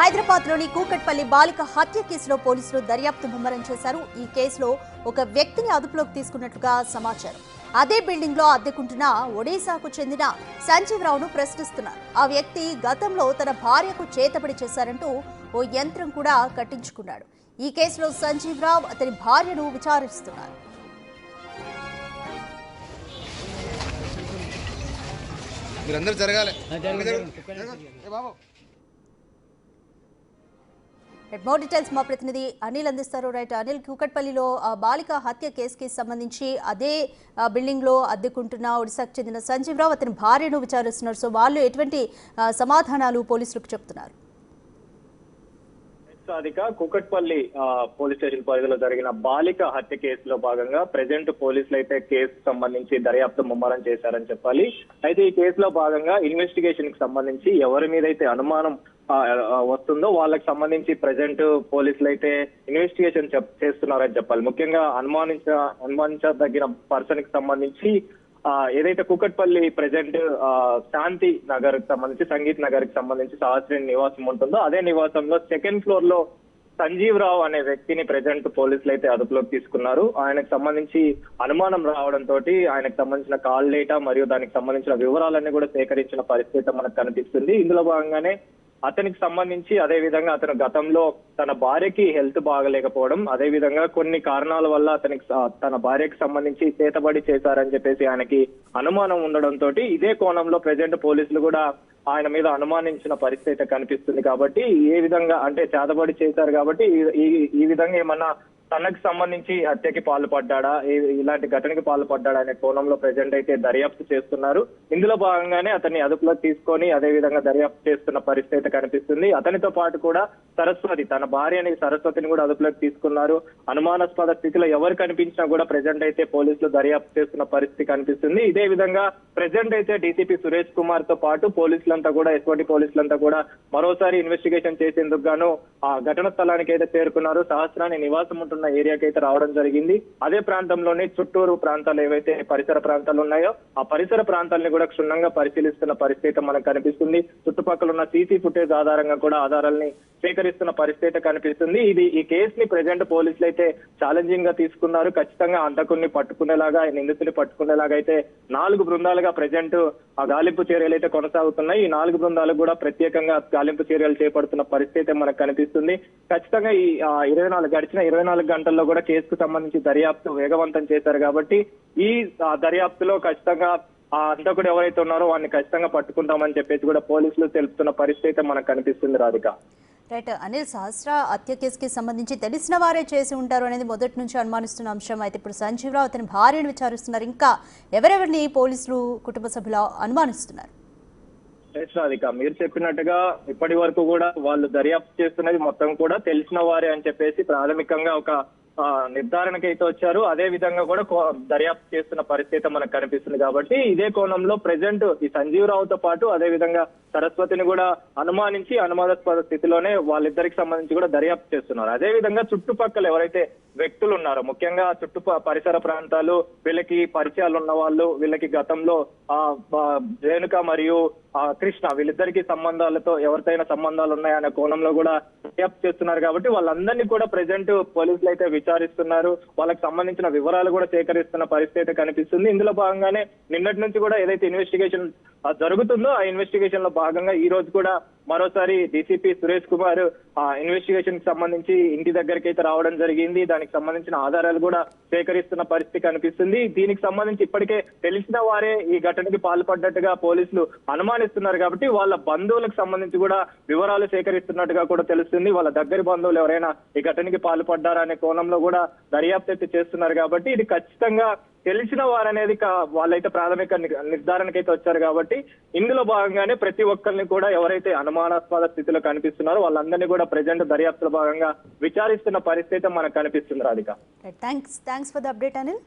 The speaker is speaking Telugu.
హైదరాబాద్లోని కూకట్పల్లి బాలిక హత్య కేసులో పోలీసులు దర్యాప్తు ముమ్మరం చేశారు. ఈ కేసులో ఒక వ్యక్తిని అదుపులోకి తీసుకున్నట్లుగా సమాచారం. అదే బిల్డింగ్ లో అద్దెకుంటున్న ఒడిశాకు చెందిన సంజీవ్ రావును ప్రశ్నిస్తున్నారు. ఆ వ్యక్తి గతంలో తన భార్యకు చేతబడి చేశారంటూ ఓ యంత్రం కూడా కట్టించుకున్నాడు. ఈ కేసులో సంజీవ్ రావు అతని భార్యను విచారిస్తున్నారు. మోర్ డీటెయిల్స్ మా ప్రతినిధి అనిల్ అందిస్తారు. రైట్ అనిల్, కూకట్పల్లిలో బాలిక హత్య కేసుకి సంబంధించి అదే బిల్డింగ్ లో అద్దెకుంటున్న ఒడిశాకు చెందిన సంజీవ్ రావు అతని భార్యను విచారిస్తున్నారు. సో వాళ్ళు ఎటువంటి సమాధానాలు పోలీసులకు చెప్తున్నారు? కూకట్పల్లి పోలీస్ స్టేషన్ పరిధిలో జరిగిన బాలిక హత్య కేసులో భాగంగా ప్రెజెంట్ పోలీసులు అయితే కేసు సంబంధించి దర్యాప్తు ముమ్మరం చేశారని చెప్పాలి. అయితే ఈ కేసులో భాగంగా ఇన్వెస్టిగేషన్ కి సంబంధించి ఎవరి మీద అయితే అనుమానం వస్తుందో వాళ్ళకి సంబంధించి ప్రెజెంట్ పోలీసులు అయితే ఇన్వెస్టిగేషన్ చేస్తున్నారని చెప్పాలి. ముఖ్యంగా అనుమానించదగిన పర్సన్ కి సంబంధించి ఏదైతే కూకట్పల్లి ప్రెజెంట్ శాంతి నగర్ కి సంబంధించి సంగీత్ నగర్ కి సంబంధించి సహస్రిని నివాసం ఉంటుందో అదే నివాసంలో సెకండ్ ఫ్లోర్ లో సంజీవ్ రావు అనే వ్యక్తిని ప్రెజెంట్ పోలీసులు అయితే అదుపులోకి తీసుకున్నారు. ఆయనకు సంబంధించి అనుమానం రావడంతో ఆయనకు సంబంధించిన కాల్ డేటా మరియు దానికి సంబంధించిన వివరాలన్నీ కూడా సేకరించిన పరిస్థితి మనకు కనిపిస్తుంది. ఇందులో భాగంగానే అతనికి సంబంధించి అదే విధంగా అతను గతంలో తన భార్యకి హెల్త్ బాగలేకపోవడం, అదే విధంగా కొన్ని కారణాల వల్ల అతనికి తన భార్యకి సంబంధించి చేతబడి చేశారని చెప్పేసి ఆయనకి అనుమానం ఉండడంతో ఇదే కోణంలో ప్రెజెంట్ పోలీసులు కూడా ఆయన మీద అనుమానించిన పరిస్థితి కనిపిస్తుంది. కాబట్టి ఏ విధంగా అంటే చేతబడి చేశారు కాబట్టి ఈ విధంగా ఏమన్నా తనకు సంబంధించి హత్యకి పాల్పడ్డా, ఇలాంటి ఘటనకి పాల్పడ్డా అనే కోణంలో ప్రెజెంట్ అయితే దర్యాప్తు చేస్తున్నారు. ఇందులో భాగంగానే అతన్ని అదుపులోకి తీసుకొని అదే విధంగా దర్యాప్తు చేస్తున్న పరిస్థితి కనిపిస్తుంది. అతనితో పాటు కూడా సరస్వతి, తన భార్యని సరస్వతిని కూడా అదుపులోకి తీసుకున్నారు. అనుమానాస్పద స్థితిలో ఎవరు కనిపించినా కూడా ప్రెజెంట్ అయితే పోలీసులు దర్యాప్తు చేస్తున్న పరిస్థితి కనిపిస్తుంది. ఇదే విధంగా ప్రెజెంట్ అయితే డీసీపీ సురేష్ కుమార్ తో పాటు పోలీసులంతా కూడా ఎస్ఓటి పోలీసులంతా కూడా మరోసారి ఇన్వెస్టిగేషన్ చేసేందుకు గాను ఆ ఘటన స్థలానికి అయితే చేరుకున్నారు. సహస్రాన్ని నివాసం ఉంటున్న ఏరియాకి అయితే రావడం జరిగింది. అదే ప్రాంతంలోని చుట్టూరు ప్రాంతాలు ఏవైతే పరిసర ప్రాంతాలు ఉన్నాయో ఆ పరిసర ప్రాంతాలని కూడా క్షుణ్ణంగా పరిశీలిస్తున్న పరిస్థితి మనకు కనిపిస్తుంది. చుట్టుపక్కల ఉన్న సీసీ ఫుటేజ్ ఆధారంగా కూడా ఆధారాలని సేకరిస్తున్న పరిస్థితి కనిపిస్తుంది. ఈ కేసుని ప్రెజెంట్ పోలీసులు అయితే ఛాలెంజింగ్ గా తీసుకున్నారు. ఖచ్చితంగా అంతకుని పట్టుకునేలాగా, నిందితుని పట్టుకునేలాగా అయితే 4 బృందాలుగా ప్రెజెంట్ ఆ గాలింపు చర్యలు అయితే కొనసాగుతున్నాయి. ఈ 4 బృందాలు కూడా ప్రత్యేకంగా గాలింపు చర్యలు చేపడుతున్న పరిస్థితి మనకు కనిపిస్తుంది. ఖచ్చితంగా ఈ గడిచిన 24 గంటల్లో కూడా కేసుకు సంబంధించి దర్యాప్తు వేగవంతం చేశారు. కాబట్టి ఈ దర్యాప్తులో ఖచ్చితంగా ఆ అంతకుడు ఎవరైతే ఉన్నారో వాడిని ఖచ్చితంగా పట్టుకుంటామని చెప్పేసి కూడా పోలీసులు తెలుపుతున్న పరిస్థితి మనకు కనిపిస్తుంది. రాధిక, రైట్ అనిల్, సహస్ర హత్య కేసుకి సంబంధించి తెలిసిన వారే చేసి ఉంటారు అనేది మొదటి నుంచి అనుమానిస్తున్న అంశం. అయితే ఇప్పుడు సంజీవ్ రావు అతని భార్యను విచారిస్తున్నారు. ఇంకా ఎవరెవరిని పోలీసులు కుటుంబ సభ్యులు అనుమానిస్తున్నారు? రాధిక, మీరు చెప్పినట్టుగా ఇప్పటి వరకు కూడా వాళ్ళు దర్యాప్తు చేస్తున్నది మొత్తం కూడా తెలిసిన వారే అని చెప్పేసి ప్రాథమికంగా ఒక నిర్ధారణకైతే వచ్చారు. అదే విధంగా కూడా దర్యాప్తు చేస్తున్న పరిస్థితి మనకు కనిపిస్తుంది. కాబట్టి ఇదే కోణంలో ప్రెజెంట్ ఈ సంజీవ్ రావుతో పాటు అదే విధంగా సరస్వతిని కూడా అనుమానించి అనుమానాస్పద స్థితిలోనే వాళ్ళిద్దరికి సంబంధించి కూడా దర్యాప్తు చేస్తున్నారు. అదే విధంగా చుట్టుపక్కల ఎవరైతే వ్యక్తులు ఉన్నారో, ముఖ్యంగా పరిసర ప్రాంతాలు, వీళ్ళకి పరిచయాలు ఉన్న వాళ్ళు, వీళ్ళకి గతంలో రేణుక మరియు కృష్ణ వీళ్ళిద్దరికి సంబంధాలతో ఎవరితోనైనా సంబంధాలు ఉన్నాయనే కోణంలో కూడా దర్యాప్తు చేస్తున్నారు. కాబట్టి వాళ్ళందరినీ కూడా ప్రెజెంట్ పోలీసులు అయితే విచారిస్తున్నారు. వాళ్ళకి సంబంధించిన వివరాలు కూడా సేకరిస్తున్న పరిస్థితి కనిపిస్తుంది. ఇందులో భాగంగానే నిన్నటి నుంచి కూడా ఏదైతే ఇన్వెస్టిగేషన్ జరుగుతుందో ఆ ఇన్వెస్టిగేషన్ లో భాగంగా ఈ రోజు కూడా మరోసారి డీసీపీ సురేష్ కుమార్ ఆ ఇన్వెస్టిగేషన్ కి సంబంధించి ఇంటి దగ్గరికి అయితే రావడం జరిగింది. దానికి సంబంధించిన ఆధారాలు కూడా సేకరిస్తున్న పరిస్థితి కనిపిస్తుంది. దీనికి సంబంధించి ఇప్పటికే తెలిసిన వారే ఈ ఘటనకి పాల్పడ్డట్టుగా పోలీసులు అనుమానిస్తున్నారు. కాబట్టి వాళ్ళ బంధువులకు సంబంధించి కూడా వివరాలు సేకరిస్తున్నట్టుగా కూడా తెలుస్తుంది. వాళ్ళ దగ్గరి బంధువులు ఎవరైనా ఈ ఘటనకి పాల్పడ్డారా అనే కోణంలో కూడా దర్యాప్తు అయితే చేస్తున్నారు. కాబట్టి ఇది ఖచ్చితంగా తెలిసిన వారనేది వాళ్ళైతే ప్రాథమిక నిర్ధారణకైతే వచ్చారు. కాబట్టి ఇందులో భాగంగానే ప్రతి ఒక్కరిని కూడా ఎవరైతే అనుమానాస్పద స్థితిలో కనిపిస్తున్నారో వాళ్ళందరినీ కూడా ప్రెజెంట్ దర్యాప్తులో భాగంగా విచారిస్తున్న పరిస్థితి మనకు కనిపిస్తుంది. Radhika, thanks for the update Anil.